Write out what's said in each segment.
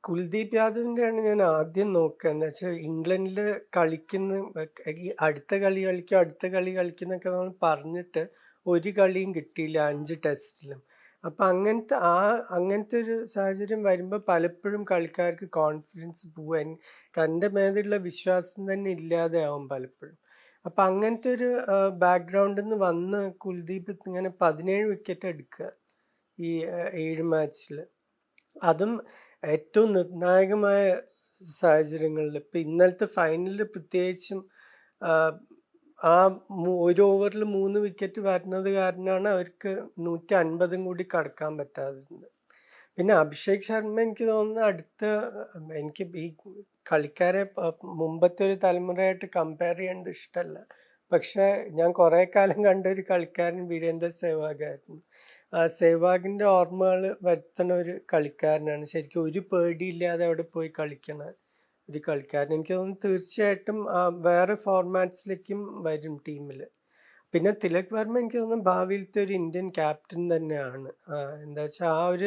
കുൽദീപ് യാദവിൻ്റെയാണ് ഞാൻ ആദ്യം നോക്കുക. എന്ന് വെച്ചാൽ ഇംഗ്ലണ്ടിൽ കളിക്കുന്ന ഈ അടുത്ത കളി കളിക്കുന്നൊക്കെ നമ്മൾ പറഞ്ഞിട്ട് ഒരു കളിയും കിട്ടിയില്ല 5 ടെസ്റ്റിലും. അപ്പം അങ്ങനത്തെ ഒരു സാഹചര്യം വരുമ്പോൾ പലപ്പോഴും കളിക്കാർക്ക് കോൺഫിഡൻസ് പോവാൻ, തൻ്റെ മേലുള്ള വിശ്വാസം തന്നെ ഇല്ലാതെ ആവും പലപ്പോഴും. അപ്പം അങ്ങനത്തെ ഒരു ബാക്ക്ഗ്രൗണ്ടിൽ നിന്ന് വന്ന് കുൽദീപ് ഇങ്ങനെ 17 വിക്കറ്റ് എടുക്കുക ഈ 7 മാച്ചിൽ. അതും ഏറ്റവും നിർണായകമായ സാഹചര്യങ്ങളിൽ. ഇപ്പം ഇന്നലത്തെ ഫൈനലിൽ പ്രത്യേകിച്ചും ഒരു ഓവറിൽ 3 വിക്കറ്റ് വരുന്നത് കാരണമാണ് അവർക്ക് 150 കൂടി കടക്കാൻ പറ്റാതിരുന്നത്. പിന്നെ അഭിഷേക് ശർമ്മ എനിക്ക് തോന്നുന്നു എനിക്ക് ഈ കളിക്കാരെ മുമ്പത്തെ ഒരു തലമുറയായിട്ട് കമ്പയർ ചെയ്യേണ്ടത് ഇഷ്ടമല്ല. പക്ഷെ ഞാൻ കുറേ കാലം കണ്ട ഒരു കളിക്കാരൻ വീരേന്ദർ സെഹ്വാഗായിരുന്നു. സെഹ്വാഗിൻ്റെ ഓർമ്മകൾ വരുത്തുന്ന ഒരു കളിക്കാരനാണ്. ശരിക്കും ഒരു പേടിയില്ലാതെ അവിടെ പോയി കളിക്കണ ഒരു കളിക്കാരൻ. എനിക്ക് തോന്നുന്നു തീർച്ചയായിട്ടും വേറെ ഫോർമാറ്റ്സിലേക്കും വരും ടീമിൽ. പിന്നെ തിലക് വർമ്മ എനിക്ക് തോന്നുന്നു ഭാവിയിലത്തെ ഒരു ഇന്ത്യൻ ക്യാപ്റ്റൻ തന്നെയാണ്. എന്താ വെച്ചാൽ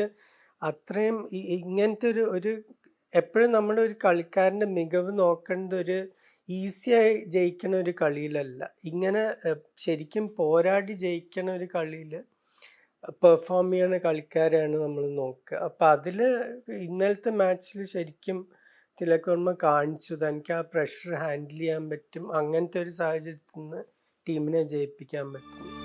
അത്രയും ഇങ്ങനത്തെ ഒരു എപ്പോഴും നമ്മുടെ ഒരു കളിക്കാരൻ്റെ മികവ് നോക്കേണ്ടത് ഒരു ഈസിയായി ജയിക്കണ ഒരു കളിയിലല്ല, ഇങ്ങനെ ശരിക്കും പോരാടി ജയിക്കണ ഒരു കളിയിൽ പെർഫോം ചെയ്യണ കളിക്കാരെയാണ് നമ്മൾ നോക്കുക. അപ്പം അതിൽ ഇന്നലത്തെ മാച്ചിൽ ശരിക്കും തിലക് വർമ്മ കാണിച്ചു തനിക്ക് ആ പ്രഷർ ഹാൻഡിൽ ചെയ്യാൻ പറ്റും, അങ്ങനത്തെ ഒരു സാഹചര്യത്തിൽ നിന്ന് ടീമിനെ ജയിപ്പിക്കാൻ പറ്റും.